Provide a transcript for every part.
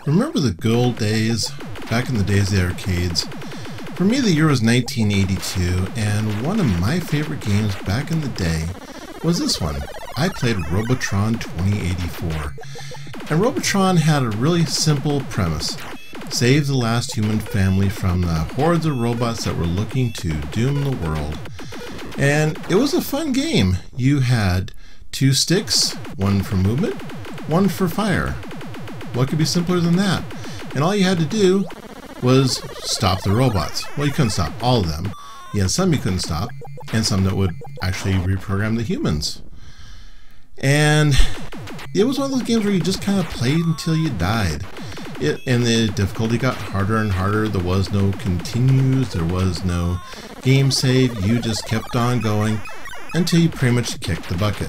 Remember the good old days, back in the days of the arcades? For me, the year was 1982, and one of my favorite games back in the day was this one. I played Robotron 2084, and Robotron had a really simple premise. Save the last human family from the hordes of robots that were looking to doom the world. And it was a fun game. You had 2 sticks, one for movement, one for fire. What could be simpler than that? And all you had to do was stop the robots. Well, you couldn't stop all of them. You had some you couldn't stop, and some that would actually reprogram the humans. And it was one of those games where you just kind of played until you died. And the difficulty got harder and harder. There was no continues, there was no game save. You just kept on going until you pretty much kicked the bucket.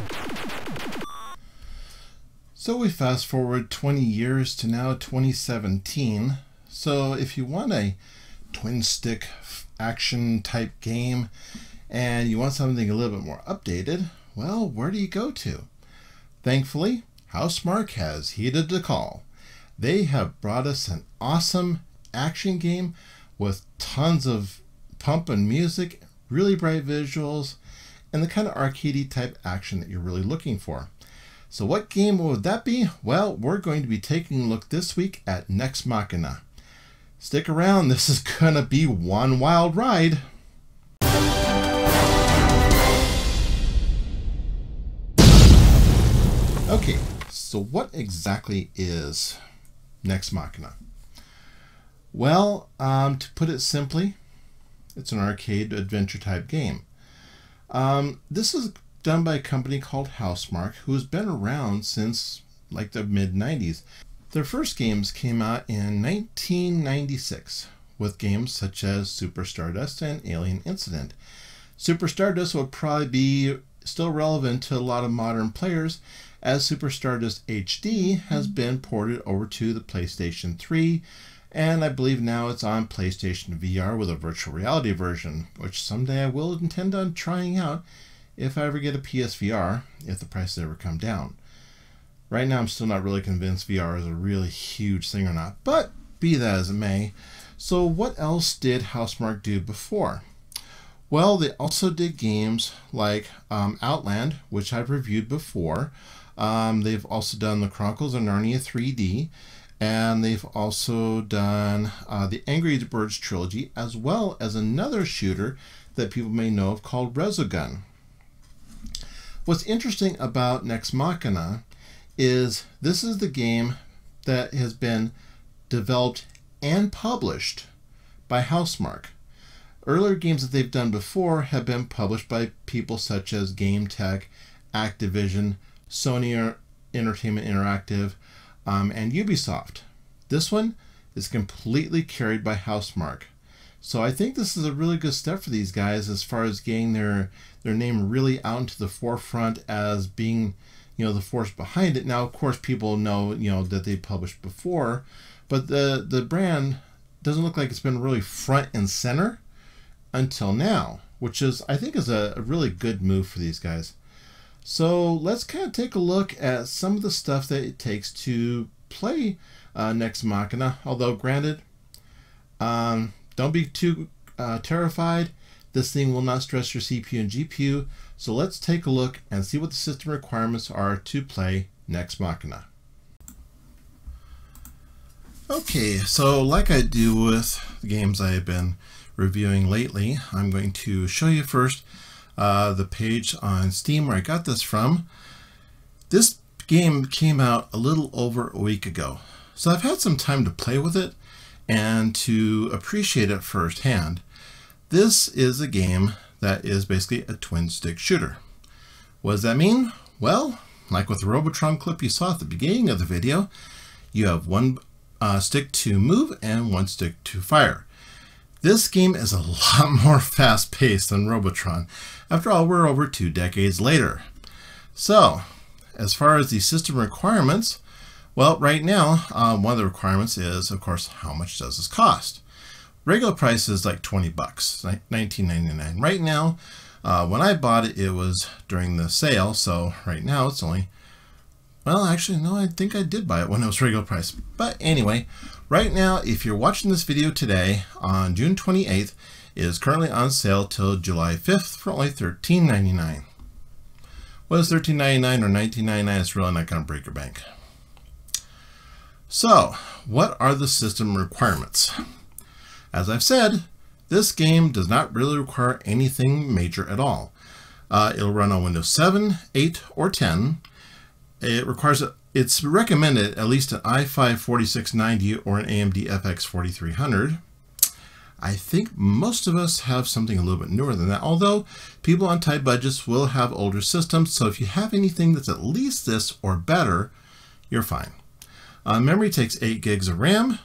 So we fast forward 20 years to now 2017. So if you want a twin stick action type game and you want something a little bit more updated, well, where do you go to? Thankfully, Housemarque has heeded the call. They have brought us an awesome action game with tons of pump and music, really bright visuals, and the kind of arcadey type action that you're really looking for. So what game would that be? Well, we're going to be taking a look this week at Nex Machina. Stick around, this is gonna be one wild ride. Okay, so what exactly is Nex Machina? Well, to put it simply, it's an arcade adventure type game. This is done by a company called Housemarque, who has been around since like the mid-90s. Their first games came out in 1996 with games such as Super Stardust and Alien Incident. Super Stardust would probably be still relevant to a lot of modern players, as Super Stardust HD has been ported over to the PlayStation 3, and I believe now it's on PlayStation VR with a virtual reality version, which someday I will intend on trying out if I ever get a PSVR, if the prices ever come down. Right now I'm still not really convinced VR is a really huge thing or not, but be that as it may. So what else did Housemarque do before? Well, they also did games like Outland, which I've reviewed before. They've also done the Chronicles of Narnia 3D, and they've also done the Angry Birds trilogy, as well as another shooter that people may know of called Resogun. What's interesting about Nex Machina is this is the game that has been developed and published by Housemarque. Earlier games that they've done before have been published by people such as Game Tech, Activision, Sony Entertainment Interactive, and Ubisoft. This one is completely carried by Housemarque. So I think this is a really good step for these guys as far as getting their name really out into the forefront as being, the force behind it. Now, of course, people know, that they published before, but the brand doesn't look like it's been really front and center until now, which is, I think, is a really good move for these guys. So let's kind of take a look at some of the stuff that it takes to play Nex Machina. Although, granted, don't be too terrified. This thing will not stress your CPU and GPU. So let's take a look and see what the system requirements are to play Nex Machina. Okay, so like I do with the games I have been reviewing lately, I'm going to show you first the page on Steam where I got this from. This game came out a little over a week ago, so I've had some time to play with it and to appreciate it firsthand. This is a game that is basically a twin stick shooter. What does that mean? Well, like with the Robotron clip you saw at the beginning of the video, you have one stick to move and one stick to fire. This game is a lot more fast-paced than Robotron. After all, we're over 2 decades later. So, as far as the system requirements, well, right now, one of the requirements is, of course, how much does this cost? Regular price is like 20 bucks, $19.99. Right now, when I bought it, it was during the sale, so right now it's only Well, actually, no, I think I did buy it when it was regular price. But anyway, right now, if you're watching this video today on June 28th, it is currently on sale till July 5th for only $13.99. What is $13.99 or $19.99? It's really not going to break your bank. So, what are the system requirements? As I've said, this game does not really require anything major at all. It'll run on Windows 7, 8, or 10. It's recommended at least an i5 4690 or an AMD FX 4300. I think most of us have something a little bit newer than that, although people on tight budgets will have older systems, so if you have anything that's at least this or better, you're fine. Memory takes 8 gigs of RAM,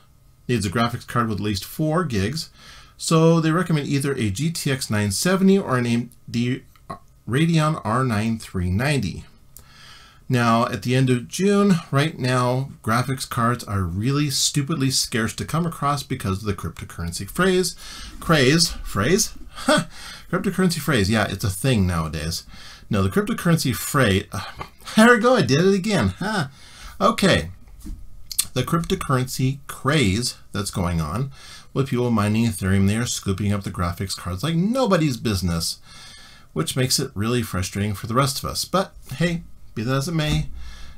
needs a graphics card with at least 4 gigs, so they recommend either a GTX 970 or an AMD Radeon R9 390. Now, at the end of June, right now, graphics cards are really stupidly scarce to come across because of the cryptocurrency craze. Cryptocurrency phrase, yeah, it's a thing nowadays. No, the cryptocurrency phrase, there we go, I did it again. Okay, the cryptocurrency craze that's going on with people mining Ethereum, they are scooping up the graphics cards like nobody's business, which makes it really frustrating for the rest of us. But hey, be that as it may,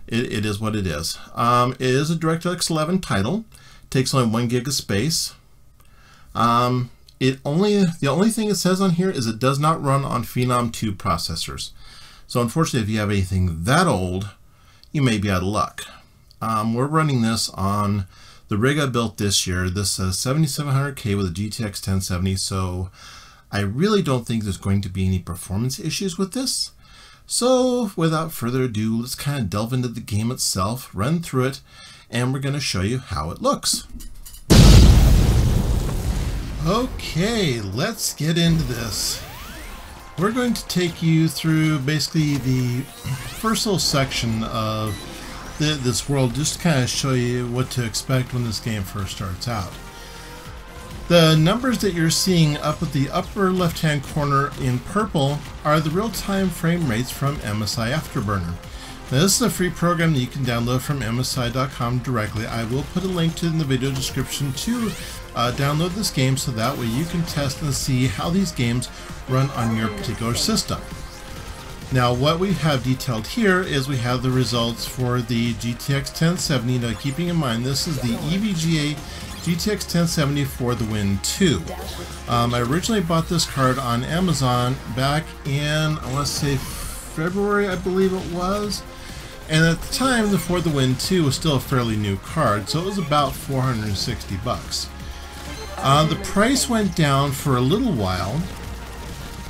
it is what it is. It is a DirectX 11 title. Takes only 1 gig of space. The only thing it says on here is it does not run on Phenom 2 processors. So unfortunately, if you have anything that old, you may be out of luck. We're running this on the rig I built this year. This is 7700K with a GTX 1070. So I really don't think there's going to be any performance issues with this. So without further ado, let's kind of delve into the game itself, run through it, and we're going to show you how it looks. Okay, let's get into this. We're going to take you through basically the first little section of this world, just to kind of show you what to expect when this game first starts out. The numbers that you're seeing up at the upper left-hand corner in purple are the real-time frame rates from MSI Afterburner. Now, this is a free program that you can download from MSI.com directly. I will put a link to it in the video description to download this game, so that way you can test and see how these games run on your particular system. Now, what we have detailed here is we have the results for the GTX 1070. Now, keeping in mind, this is the EVGA GTX 1070 for the Win 2. I originally bought this card on Amazon back in, I want to say February, I believe it was. And at the time, the For the Win 2 was still a fairly new card, so it was about 460 bucks. The price went down for a little while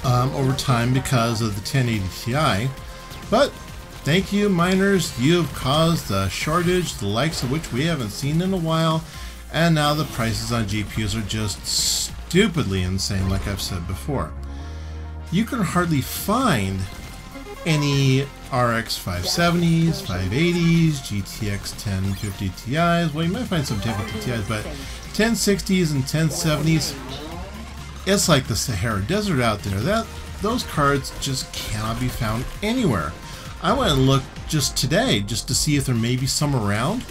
over time because of the 1080 Ti, but thank you, miners, you have caused a shortage the likes of which we haven't seen in a while. And now the prices on GPUs are just stupidly insane, like I've said before. You can hardly find any RX 570s, 580s, GTX 1050 Ti's. Well, you might find some 1050 Ti's, but 1060s and 1070s, it's like the Sahara Desert out there. Those cards just cannot be found anywhere. I went and looked just today just to see if there may be some around.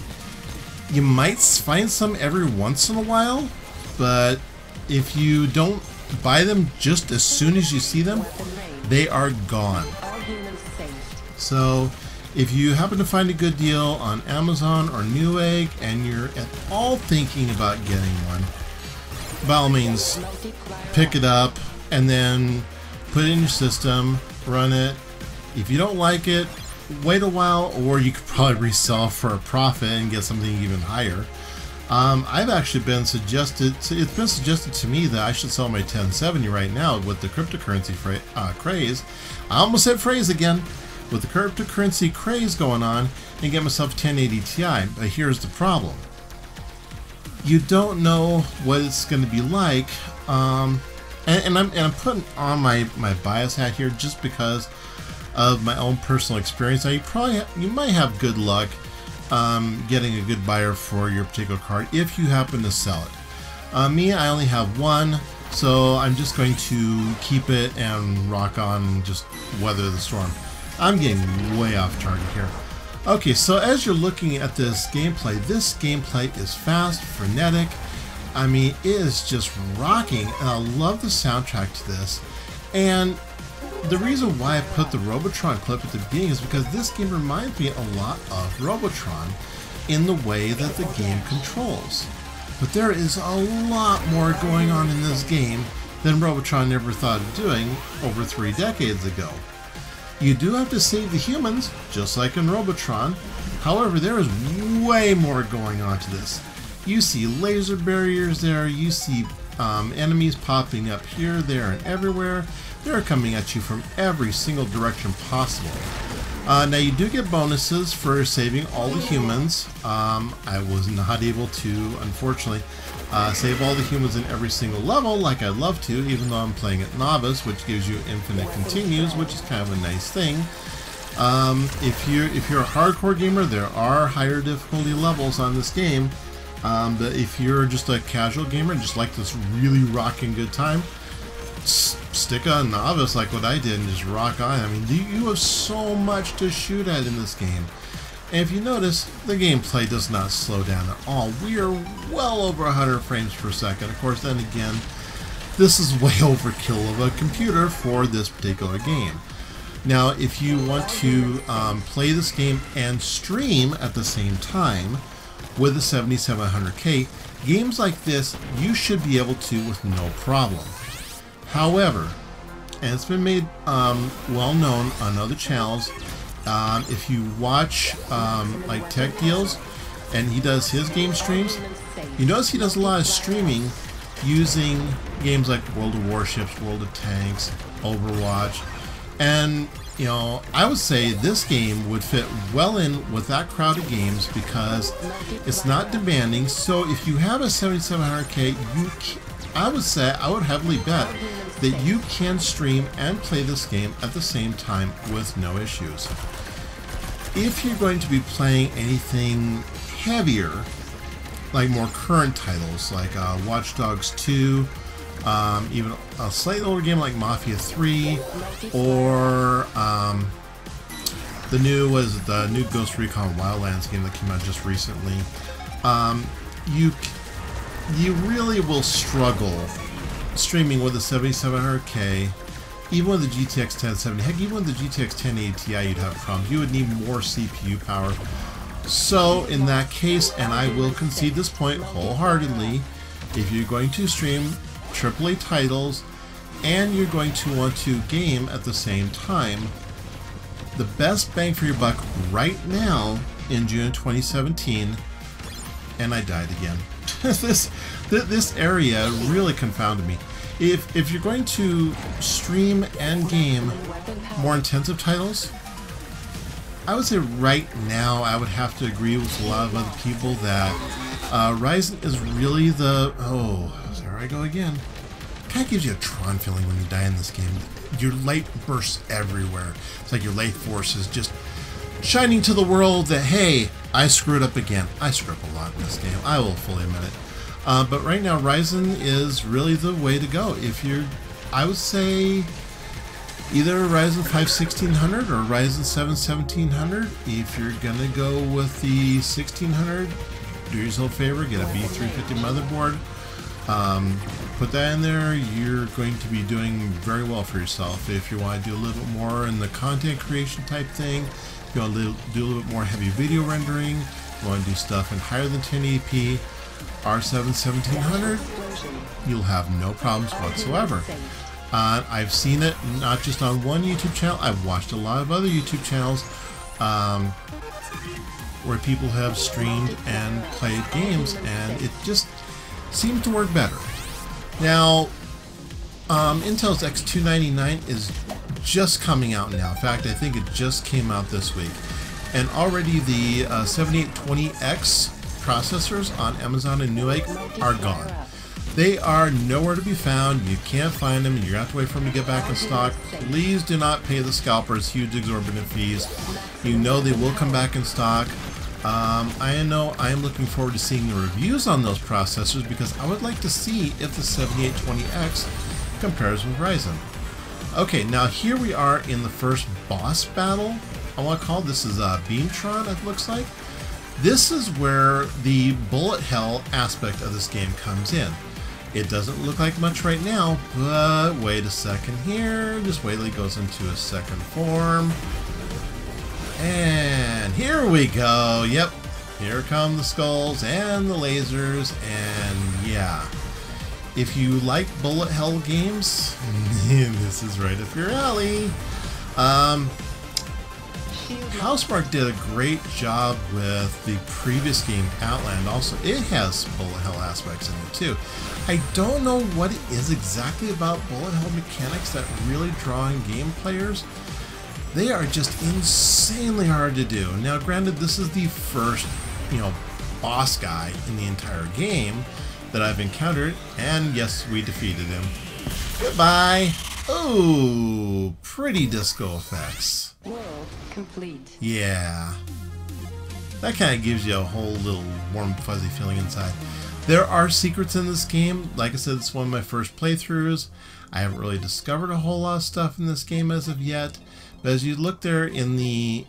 You might find some every once in a while, but if you don't buy them just as soon as you see them, they are gone. So if you happen to find a good deal on Amazon or Newegg and you're at all thinking about getting one, by all means, pick it up and then put it in your system, run it. If you don't like it, wait a while, or you could probably resell for a profit and get something even higher. I've actually been suggested, it's been suggested to me that I should sell my 1070 right now with the cryptocurrency craze. I almost said phrase again. With the cryptocurrency craze going on, and get myself a 1080 Ti. But here's the problem. You don't know what it's going to be like, and I'm putting on my bias hat here just because of my own personal experience. Now, you might have good luck getting a good buyer for your particular card if you happen to sell it. Me, I only have one, so I'm just going to keep it and rock on and just weather the storm. I'm getting way off target here. Okay, so as you're looking at this gameplay is fast, frenetic. I mean, it is just rocking, and I love the soundtrack to this. And the reason why I put the Robotron clip at the beginning is because this game reminds me a lot of Robotron in the way that the game controls. But there is a lot more going on in this game than Robotron ever thought of doing over 3 decades ago. You do have to save the humans, just like in Robotron. However, there is way more going on to this. You see laser barriers there, you see enemies popping up here, there, and everywhere. They're coming at you from every single direction possible. Now you do get bonuses for saving all the humans. I was not able to, unfortunately, save all the humans in every single level like I'd love to, even though I'm playing at Novice, which gives you infinite continues, which is kind of a nice thing. If you're a hardcore gamer, there are higher difficulty levels on this game. But if you're just a casual gamer and just like this really rocking good time, stick on Novice like what I did and just rock on. I mean, you have so much to shoot at in this game. And if you notice, the gameplay does not slow down at all. We are well over 100 frames per second. Of course, then again, this is way overkill of a computer for this particular game. Now, if you want to play this game and stream at the same time with a 7700K, games like this you should be able to with no problem. However, and it's been made well known on other channels, if you watch like Tech Deals and he does his game streams, you notice he does a lot of streaming using games like World of Warships, World of Tanks, Overwatch, and you know, I would say this game would fit well in with that crowd of games because it's not demanding. So if you have a 7700K, I would heavily bet that you can stream and play this game at the same time with no issues. If you're going to be playing anything heavier, like more current titles like Watch Dogs 2, even a slightly older game like Mafia 3, or the new Ghost Recon Wildlands game that came out just recently, you really will struggle streaming with a 7700K, even with the GTX 1070. Heck, even with the GTX 1080 Ti, you'd have problems. You would need more CPU power. So in that case, and I will concede this point wholeheartedly, if you're going to stream AAA titles and you're going to want to game at the same time, the best bang for your buck right now in June 2017, and I died again. This area really confounded me. If you're going to stream and game more intensive titles, I would say right now I would have to agree with a lot of other people that Ryzen is really the... Oh, there I go again. Kind of gives you a Tron feeling when you die in this game. Your light bursts everywhere. It's like your life force is just shining to the world that, hey, I screwed up again. I screwed up a lot in this game. I will fully admit it. But right now, Ryzen is really the way to go. If you're, I would say, either Ryzen 5 1600 or Ryzen 7 1700. If you're gonna go with the 1600, do yourself a favor, get a B350 motherboard. Put that in there, you're going to be doing very well for yourself. If you want to do a little bit more in the content creation type thing, if you want to do a little bit more heavy video rendering, you want to do stuff in higher than 1080p, R7 1700, you'll have no problems whatsoever. I've seen it not just on one YouTube channel, I've watched a lot of other YouTube channels where people have streamed and played games, and it just seems to work better. Now, Intel's X299 is just coming out now. In fact, I think it just came out this week. And already the 7820X processors on Amazon and Newegg are gone. They are nowhere to be found. You can't find them. You're going to have to wait for them to get back in stock. Please do not pay the scalpers huge exorbitant fees. You know they will come back in stock. I know I am looking forward to seeing the reviews on those processors because I would like to see if the 7820X compares with Ryzen. Okay, now here we are in the first boss battle I want to call this is Beamtron, it looks like. This is where the bullet hell aspect of this game comes in. It doesn't look like much right now, but wait a second here. Just wait till he goes into his second form. And here we go. Yep. Here come the skulls and the lasers. And yeah. If you like bullet hell games, this is right up your alley. Housemarque did a great job with the previous game, Outland. Also, it has bullet hell aspects in it too. I don't know what it is exactly about bullet hell mechanics that really draw in game players. They are just insanely hard to do. Now, granted, this is the first, boss guy in the entire game that I've encountered, and yes, we defeated him. Goodbye. Oh, pretty disco effects. World complete. Yeah. That kind of gives you a whole little warm, fuzzy feeling inside. There are secrets in this game. Like I said, it's one of my first playthroughs. I haven't really discovered a whole lot of stuff in this game as of yet. But as you look there in the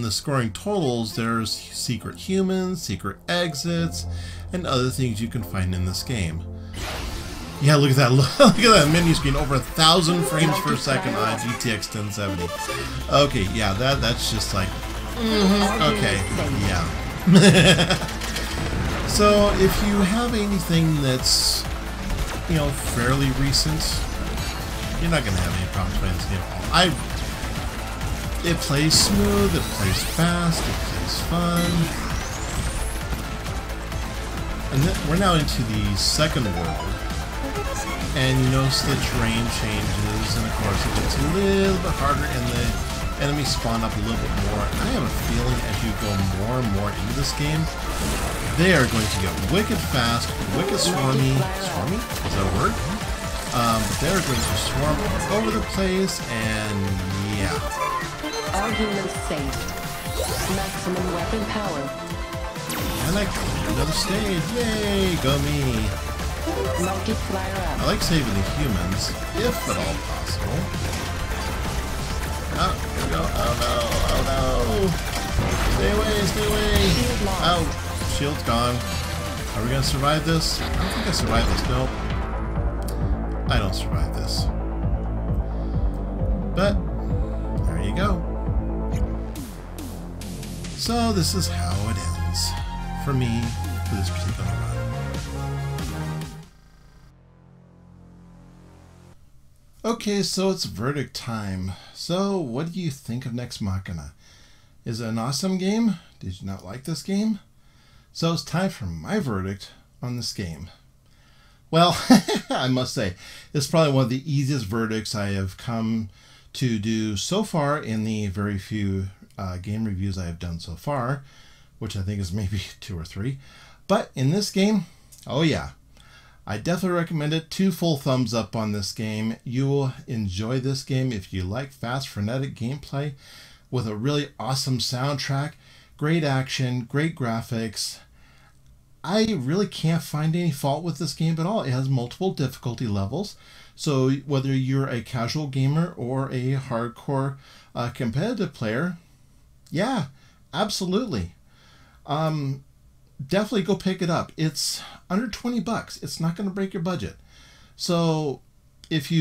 scoring totals, there's secret humans, secret exits, and other things you can find in this game. Yeah, look at that. Look at that menu screen. Over 1,000 frames per second on GTX 1070. Okay, yeah, that's just like... okay, yeah. So, if you have anything that's, fairly recent, you're not going to have any problems playing this game at all. It plays smooth, it plays fast, it plays fun. And then we're now into the second world. And you notice the terrain changes, and of course it gets a little bit harder, and the enemies spawn up a little bit more. I have a feeling as you go more and more into this game, they are going to get wicked fast, wicked swarmy. Swarmy? Is that a word? But they're going to swarm all over the place, and yeah. All humans safe. Maximum weapon power. And I cleared another stage. Yay, go me. Multiplier up. I like saving the humans, if at all possible. Oh, here we go. Oh no, oh no. Stay away, stay away. Oh, shield's gone. Are we going to survive this? I don't think I survived this. Nope. I don't survive this. But, there you go. So this is how it ends for me for this particular run. Okay, so it's verdict time. So what do you think of Nex Machina? Is it an awesome game? Did you not like this game? So it's time for my verdict on this game. Well, I must say, it's probably one of the easiest verdicts I have come to do so far in the very few game reviews I have done so far, which I think is maybe 2 or 3. But in this game, oh yeah, I definitely recommend it. 2 full thumbs up on this game. You will enjoy this game if you like fast, frenetic gameplay with a really awesome soundtrack, great action, great graphics. I really can't find any fault with this game at all. It has multiple difficulty levels. So whether you're a casual gamer or a hardcore competitive player, yeah, absolutely. Definitely go pick it up. It's under 20 bucks. It's not going to break your budget. So if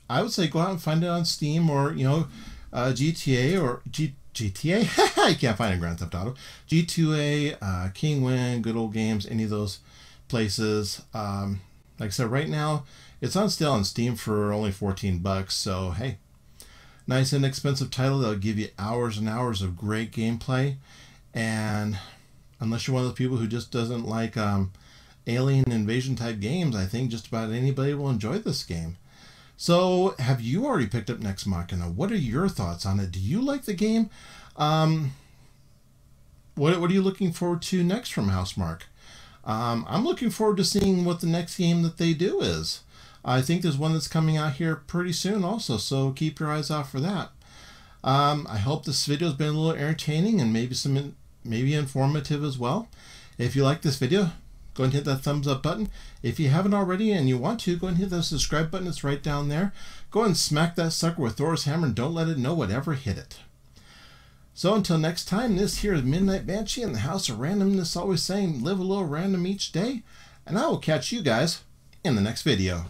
I would say go out and find it on Steam or, GTA or GTA. I can't find a Grand Theft Auto. G2A, Kingwin, Good Old Games, any of those places. Like I said, right now it's on sale on Steam for only 14 bucks. So hey, nice inexpensive title that'll give you hours and hours of great gameplay. And unless you're one of the people who just doesn't like alien invasion type games, I think just about anybody will enjoy this game. So have you already picked up Nex Machina? What are your thoughts on it? Do you like the game? What are you looking forward to next from Housemarque? I'm looking forward to seeing what the next game that they do is. I think there's one that's coming out here pretty soon also, so keep your eyes out for that. I hope this video has been a little entertaining and maybe informative as well. If you like this video, go and hit that thumbs up button. If you haven't already and you want to, go and hit that subscribe button. It's right down there. Go and smack that sucker with Thor's hammer and don't let it know whatever hit it. So until next time, this here is Midnight Banshee in the House of Randomness, always saying live a little random each day, and I will catch you guys in the next video.